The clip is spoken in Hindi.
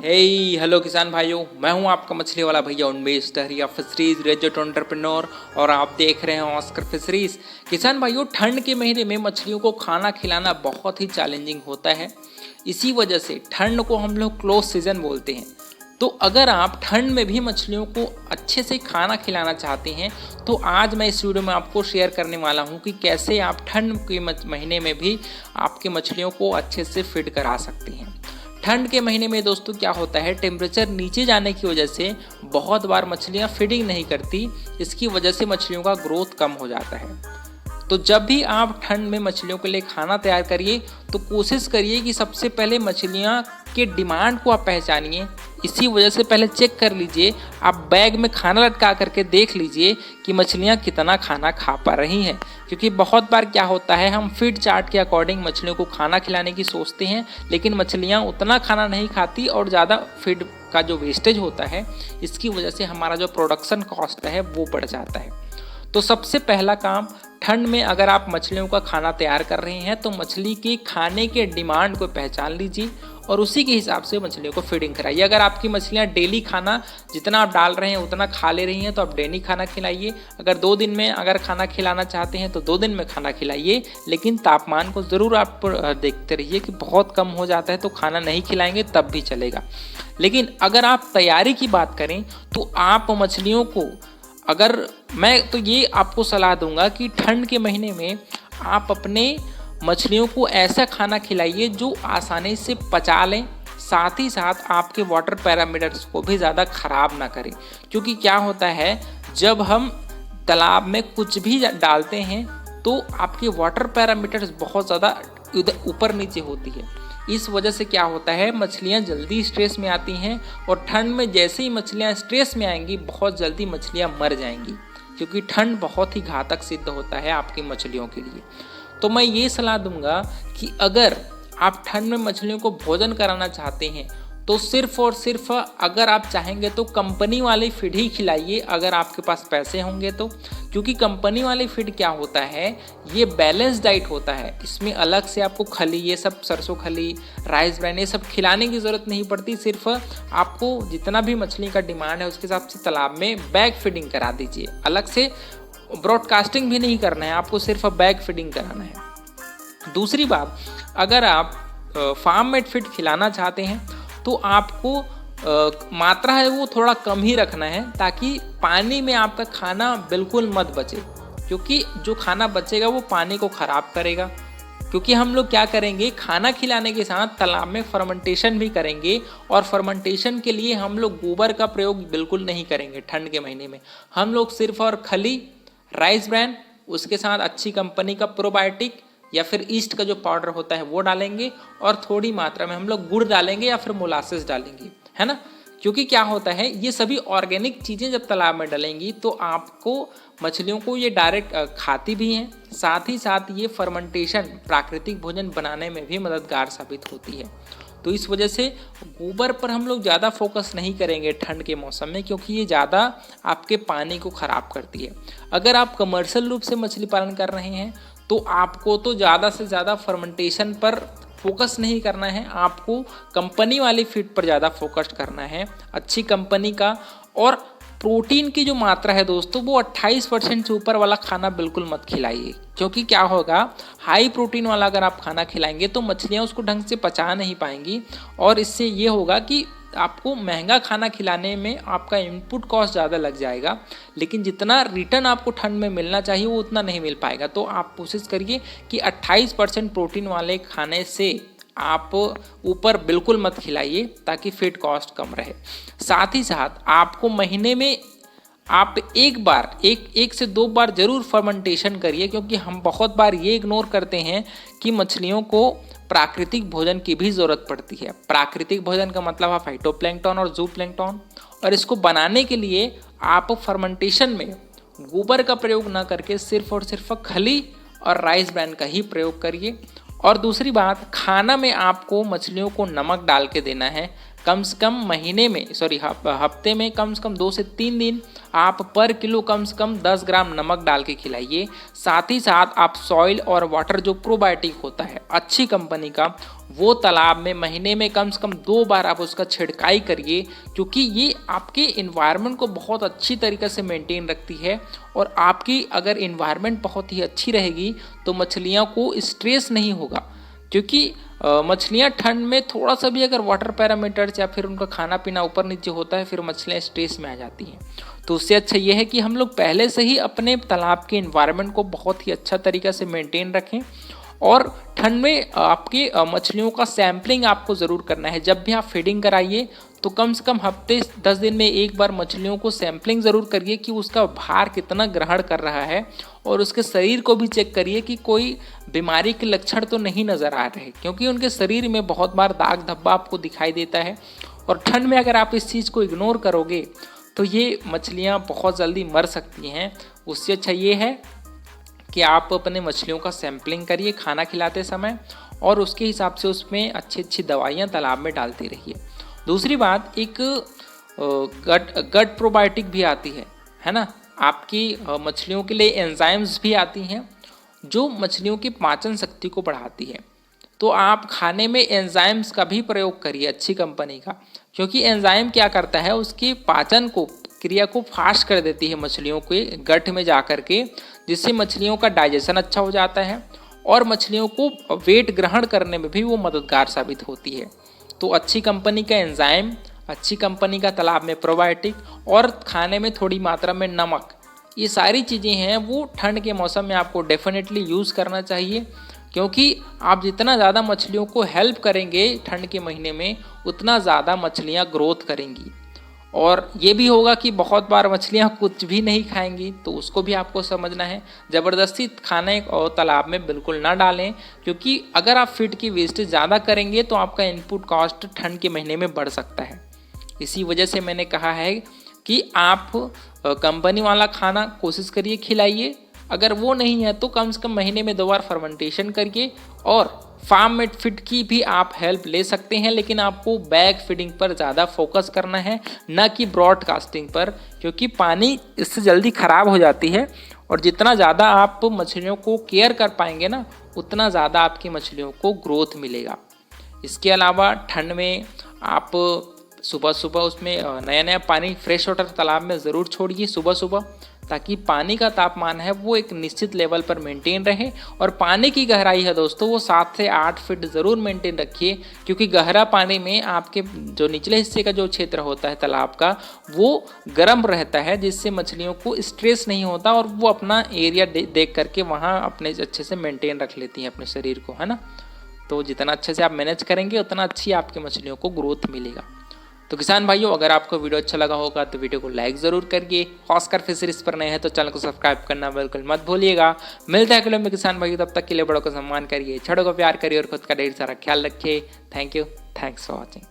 हेलो किसान भाइयों, मैं हूं आपका मछली वाला भैया उन्मेष टहरिया फिशरीज ग्रेजुएट एंटरप्रेन्योर और आप देख रहे हैं ऑस्कर फिशरीज। किसान भाइयों, ठंड के महीने में मछलियों को खाना खिलाना बहुत ही चैलेंजिंग होता है। इसी वजह से ठंड को हम लोग क्लोज सीजन बोलते हैं। तो अगर आप ठंड में भी मछलियों को अच्छे से खाना खिलाना चाहते हैं तो आज मैं इस वीडियो में आपको शेयर करने वाला हूं कि कैसे आप ठंड के महीने में भी आपके मछलियों को अच्छे से फीड करा सकते हैं। ठंड के महीने में दोस्तों क्या होता है, टेम्परेचर नीचे जाने की वजह से बहुत बार मछलियां फीडिंग नहीं करती। इसकी वजह से मछलियों का ग्रोथ कम हो जाता है। तो जब भी आप ठंड में मछलियों के लिए खाना तैयार करिए तो कोशिश करिए कि सबसे पहले मछलियां के डिमांड को आप पहचानिए। इसी वजह से पहले चेक कर लीजिए, आप बैग में खाना लटका करके देख लीजिए कि मछलियां कितना खाना खा पा रही हैं। क्योंकि बहुत बार क्या होता है, हम फीड चार्ट के अकॉर्डिंग मछलियों को खाना खिलाने की सोचते हैं, लेकिन मछलियां उतना खाना नहीं खाती और ज़्यादा फीड का जो वेस्टेज होता है इसकी वजह से हमारा जो प्रोडक्शन कॉस्ट है वो बढ़ जाता है। तो सबसे पहला काम, ठंड में अगर आप मछलियों का खाना तैयार कर रहे हैं तो मछली के खाने के डिमांड को पहचान लीजिए और उसी के हिसाब से मछलियों को फीडिंग कराइए। अगर आपकी मछलियां डेली खाना जितना आप डाल रहे हैं उतना खा ले रही हैं तो आप डेली खाना खिलाइए। अगर 2 दिन में अगर खाना खिलाना चाहते हैं तो 2 दिन में खाना खिलाइए, लेकिन तापमान को ज़रूर आप देखते रहिए कि बहुत कम हो जाता है तो खाना नहीं खिलाएंगे तब भी चलेगा। लेकिन अगर आप तैयारी की बात करें तो आप मछलियों को, अगर मैं तो ये आपको सलाह दूंगा कि ठंड के महीने में आप अपने मछलियों को ऐसा खाना खिलाइए जो आसानी से पचा लें, साथ ही साथ आपके वाटर पैरामीटर्स को भी ज़्यादा ख़राब ना करें। क्योंकि क्या होता है, जब हम तालाब में कुछ भी डालते हैं तो आपके वाटर पैरामीटर्स बहुत ज़्यादा ऊपर नीचे होती है। इस वजह से क्या होता है, मछलियां जल्दी स्ट्रेस में आती हैं और ठंड में जैसे ही मछलियां स्ट्रेस में आएंगी बहुत जल्दी मछलियां मर जाएंगी। क्योंकि ठंड बहुत ही घातक सिद्ध होता है आपकी मछलियों के लिए। तो मैं ये सलाह दूंगा कि अगर आप ठंड में मछलियों को भोजन कराना चाहते हैं तो सिर्फ और सिर्फ अगर आप चाहेंगे तो कंपनी वाली फीड ही खिलाइए, अगर आपके पास पैसे होंगे तो। क्योंकि कंपनी वाली फीड क्या होता है, ये बैलेंस डाइट होता है। इसमें अलग से आपको खली, ये सब सरसों खली, राइस ब्रान, ये सब खिलाने की ज़रूरत नहीं पड़ती। सिर्फ आपको जितना भी मछली का डिमांड है उसके हिसाब से तालाब में बैग फीडिंग करा दीजिए। अलग से ब्रॉडकास्टिंग भी नहीं करना है, आपको सिर्फ बैग फीडिंग कराना है। दूसरी बात, अगर आप फार्म मेड फीड खिलाना चाहते हैं तो आपको मात्रा है वो थोड़ा कम ही रखना है, ताकि पानी में आपका खाना बिल्कुल मत बचे। क्योंकि जो खाना बचेगा वो पानी को ख़राब करेगा। क्योंकि हम लोग क्या करेंगे, खाना खिलाने के साथ तालाब में फर्मेंटेशन भी करेंगे और फर्मेंटेशन के लिए हम लोग गोबर का प्रयोग बिल्कुल नहीं करेंगे। ठंड के महीने में हम लोग सिर्फ और खली, राइस ब्रान, उसके साथ अच्छी कंपनी का प्रोबायोटिक या फिर ईस्ट का जो पाउडर होता है वो डालेंगे और थोड़ी मात्रा में हम लोग गुड़ डालेंगे या फिर मोलासेस डालेंगे, है ना। क्योंकि क्या होता है, ये सभी ऑर्गेनिक चीज़ें जब तालाब में डालेंगी तो आपको मछलियों को ये डायरेक्ट खाती भी हैं, साथ ही साथ ये फर्मेंटेशन प्राकृतिक भोजन बनाने में भी मददगार साबित होती है। तो इस वजह से गोबर पर हम लोग ज़्यादा फोकस नहीं करेंगे ठंड के मौसम में, क्योंकि ये ज़्यादा आपके पानी को ख़राब करती है। अगर आप कमर्शियल रूप से मछली पालन कर रहे हैं तो आपको तो ज़्यादा से ज़्यादा फर्मेंटेशन पर फोकस नहीं करना है, आपको कंपनी वाली फीड पर ज़्यादा फोकस करना है, अच्छी कंपनी का। और प्रोटीन की जो मात्रा है दोस्तों, वो 28% से ऊपर वाला खाना बिल्कुल मत खिलाइए। क्योंकि क्या होगा, हाई प्रोटीन वाला अगर आप खाना खिलाएंगे तो मछलियाँ उसको ढंग से पचा नहीं पाएंगी और इससे ये होगा कि आपको महंगा खाना खिलाने में आपका इनपुट कॉस्ट ज़्यादा लग जाएगा, लेकिन जितना रिटर्न आपको ठंड में मिलना चाहिए वो उतना नहीं मिल पाएगा। तो आप कोशिश करिए कि 28% प्रोटीन वाले खाने से आप ऊपर बिल्कुल मत खिलाइए, ताकि फीड कॉस्ट कम रहे। साथ ही साथ आपको महीने में आप एक से 2 बार जरूर फर्मेंटेशन करिए। क्योंकि हम बहुत बार ये इग्नोर करते हैं कि मछलियों को प्राकृतिक भोजन की भी ज़रूरत पड़ती है। प्राकृतिक भोजन का मतलब है फाइटोप्लैंक्टन और जूप्लैंक्टन, और इसको बनाने के लिए आप फर्मेंटेशन में गोबर का प्रयोग ना करके सिर्फ और सिर्फ खली और राइस ब्रान का ही प्रयोग करिए। और दूसरी बात, खाना में आपको मछलियों को नमक डाल के देना है, कम से कम महीने में हफ्ते में कम से कम 2 से 3 दिन आप पर किलो कम से कम 10 ग्राम नमक डाल के खिलाइए। साथ ही साथ आप सॉइल और वाटर जो प्रोबायोटिक होता है अच्छी कंपनी का, वो तालाब में महीने में कम से कम 2 बार आप उसका छिड़काई करिए, क्योंकि ये आपके इन्वायरमेंट को बहुत अच्छी तरीके से मेंटेन रखती है। और आपकी अगर इन्वायरमेंट बहुत ही अच्छी रहेगी तो मछलियों को स्ट्रेस नहीं होगा, क्योंकि मछलियाँ ठंड में थोड़ा सा भी अगर वाटर पैरामीटर्स या फिर उनका खाना पीना ऊपर नीचे होता है, फिर मछलियाँ स्ट्रेस में आ जाती हैं। तो उससे अच्छा ये है कि हम लोग पहले से ही अपने तालाब के इन्वायरमेंट को बहुत ही अच्छा तरीक़ा से मेंटेन रखें। और ठंड में आपके मछलियों का सैम्पलिंग आपको ज़रूर करना है। जब भी आप फीडिंग कराइए तो कम से कम हफ्ते 10 दिन में एक बार मछलियों को सैम्पलिंग ज़रूर करिए कि उसका भार कितना ग्रहण कर रहा है, और उसके शरीर को भी चेक करिए कि कोई बीमारी के लक्षण तो नहीं नज़र आ रहे, क्योंकि उनके शरीर में बहुत बार दाग धब्बा आपको दिखाई देता है। और ठंड में अगर आप इस चीज़ को इग्नोर करोगे तो ये मछलियाँ बहुत जल्दी मर सकती हैं। उससे अच्छा ये है कि आप अपने मछलियों का सैम्पलिंग करिए खाना खिलाते समय, और उसके हिसाब से उसमें अच्छी अच्छी दवाइयाँ तालाब में डालते रहिए। दूसरी बात, एक गट प्रोबायोटिक भी आती है ना, आपकी मछलियों के लिए एंजाइम्स भी आती हैं जो मछलियों की पाचन शक्ति को बढ़ाती है। तो आप खाने में एंजाइम्स का भी प्रयोग करिए अच्छी कंपनी का, क्योंकि एंजाइम क्या करता है, उसकी पाचन को क्रिया को फास्ट कर देती है मछलियों के गट में जा कर के, जिससे मछलियों का डाइजेशन अच्छा हो जाता है और मछलियों को वेट ग्रहण करने में भी वो मददगार साबित होती है। तो अच्छी कंपनी का एंजाइम, अच्छी कंपनी का तालाब में प्रोबायोटिक और खाने में थोड़ी मात्रा में नमक, ये सारी चीज़ें हैं वो ठंड के मौसम में आपको डेफिनेटली यूज़ करना चाहिए, क्योंकि आप जितना ज़्यादा मछलियों को हेल्प करेंगे ठंड के महीने में, उतना ज़्यादा मछलियाँ ग्रोथ करेंगी। और ये भी होगा कि बहुत बार मछलियाँ कुछ भी नहीं खाएंगी, तो उसको भी आपको समझना है। ज़बरदस्ती खाने और तालाब में बिल्कुल ना डालें, क्योंकि अगर आप फीड की वेस्टेज ज़्यादा करेंगे तो आपका इनपुट कॉस्ट ठंड के महीने में बढ़ सकता है। इसी वजह से मैंने कहा है कि आप कंपनी वाला खाना कोशिश करिए खिलाइए, अगर वो नहीं है तो कम से कम महीने में 2 बार फर्मेंटेशन करिए। और फार्म मेड फीड की भी आप हेल्प ले सकते हैं, लेकिन आपको बैग फीडिंग पर ज़्यादा फोकस करना है, ना कि ब्रॉडकास्टिंग पर, क्योंकि पानी इससे जल्दी ख़राब हो जाती है। और जितना ज़्यादा आप मछलियों को केयर कर पाएंगे ना, उतना ज़्यादा आपकी मछलियों को ग्रोथ मिलेगा। इसके अलावा ठंड में आप सुबह सुबह उसमें नया नया पानी, फ्रेश वाटर तालाब में ज़रूर छोड़िए सुबह सुबह, ताकि पानी का तापमान है वो एक निश्चित लेवल पर मेंटेन रहे। और पानी की गहराई है दोस्तों, वो 7 से 8 फीट ज़रूर मेंटेन रखिए, क्योंकि गहरा पानी में आपके जो निचले हिस्से का जो क्षेत्र होता है तालाब का, वो गर्म रहता है, जिससे मछलियों को स्ट्रेस नहीं होता और वो अपना एरिया देख करके वहाँ अपने अच्छे से मेंटेन रख लेती हैं अपने शरीर को, है ना। तो जितना अच्छे से आप मैनेज करेंगे उतना अच्छी आपकी मछलियों को ग्रोथ मिलेगा। तो किसान भाइयों, अगर आपको वीडियो अच्छा लगा होगा तो वीडियो को लाइक ज़रूर करिए। ऑस्कर फिशरीज पर नए हैं तो चैनल को सब्सक्राइब करना बिल्कुल मत भूलिएगा। मिलता है अगले में किसान भाइयों, तब तक के लिए बड़ों का सम्मान करिए, छोटों को प्यार करिए और खुद का ढेर सारा ख्याल रखिए। Thank you, thanks for watching.